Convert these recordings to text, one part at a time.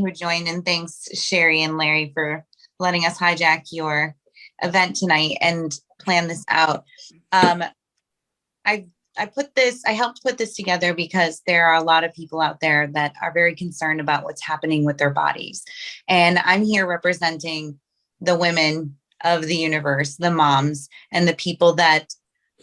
who joined, and thanks Sherry and Larry for letting us hijack your event tonight and plan this out. I helped put this together because there are a lot of people out there that are very concerned about what's happening with their bodies. And I'm here representing the women of the universe, the moms, and the people that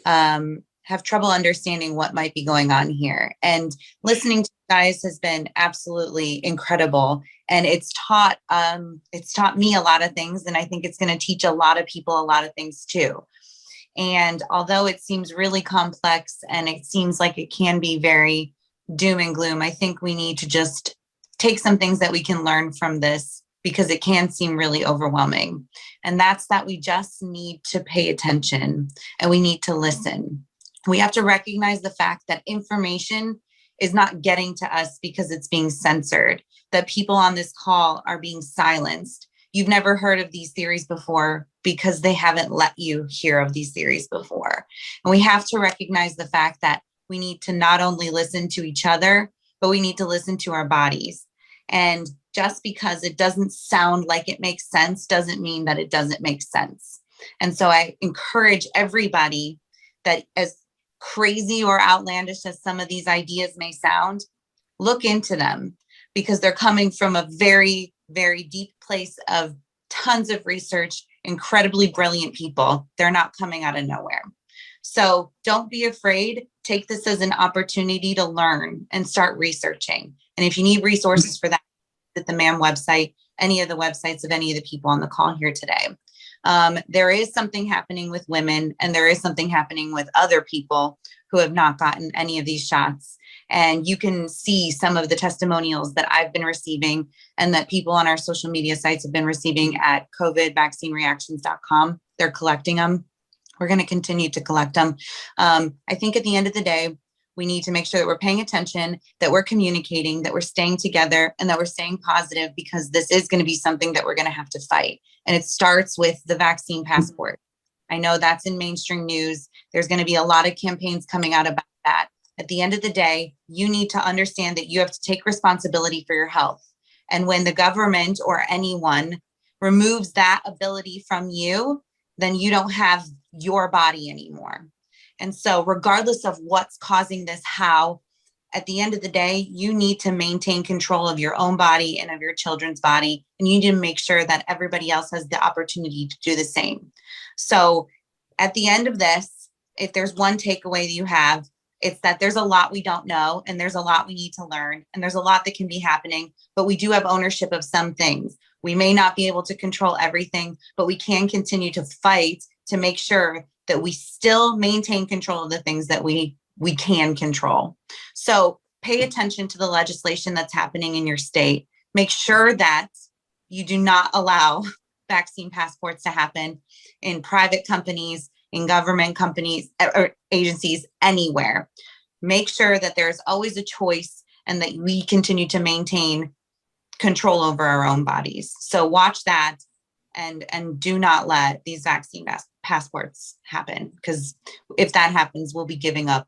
have trouble understanding what might be going on here. And listening to you guys has been absolutely incredible. And it's taught me a lot of things. And I think it's going to teach a lot of people a lot of things too. And although it seems really complex and it seems like it can be very doom and gloom, I think we need to just take some things that we can learn from this, because it can seem really overwhelming. And that's that we just need to pay attention and we need to listen. We have to recognize the fact that information is not getting to us because it's being censored, that people on this call are being silenced. You've never heard of these theories before because they haven't let you hear of these theories before. And we have to recognize the fact that we need to not only listen to each other, but we need to listen to our bodies. And just because it doesn't sound like it makes sense doesn't mean that it doesn't make sense. And so I encourage everybody that, as crazy or outlandish as some of these ideas may sound, look into them, because they're coming from a very, very deep place of tons of research, incredibly brilliant people. They're not coming out of nowhere. So don't be afraid. Take this as an opportunity to learn and start researching. And if you need resources for that, at the MAM website, any of the websites of any of the people on the call here today. There is something happening with women, and there is something happening with other people who have not gotten any of these shots. And you can see some of the testimonials that I've been receiving and that people on our social media sites have been receiving at covidvaccinereactions.com. They're collecting them. We're going to continue to collect them. I think at the end of the day, we need to make sure that we're paying attention, that we're communicating, that we're staying together, and that we're staying positive, because this is going to be something that we're going to have to fight. And it starts with the vaccine passport. I know that's in mainstream news. There's going to be a lot of campaigns coming out about that. At the end of the day, you need to understand that you have to take responsibility for your health. And when the government or anyone removes that ability from you, then you don't have your body anymore. And so regardless of what's causing this, at the end of the day, you need to maintain control of your own body and of your children's body. And you need to make sure that everybody else has the opportunity to do the same. So at the end of this, if there's one takeaway that you have, it's that there's a lot we don't know, and there's a lot we need to learn, and there's a lot that can be happening, but we do have ownership of some things. We may not be able to control everything, but we can continue to fight to make sure that we still maintain control of the things that we can control. So pay attention to the legislation that's happening in your state. Make sure that you do not allow vaccine passports to happen in private companies, in government companies or agencies, anywhere. Make sure that there's always a choice and that we continue to maintain control over our own bodies. So watch that and do not let these vaccine passports happen, because if that happens, we'll be giving up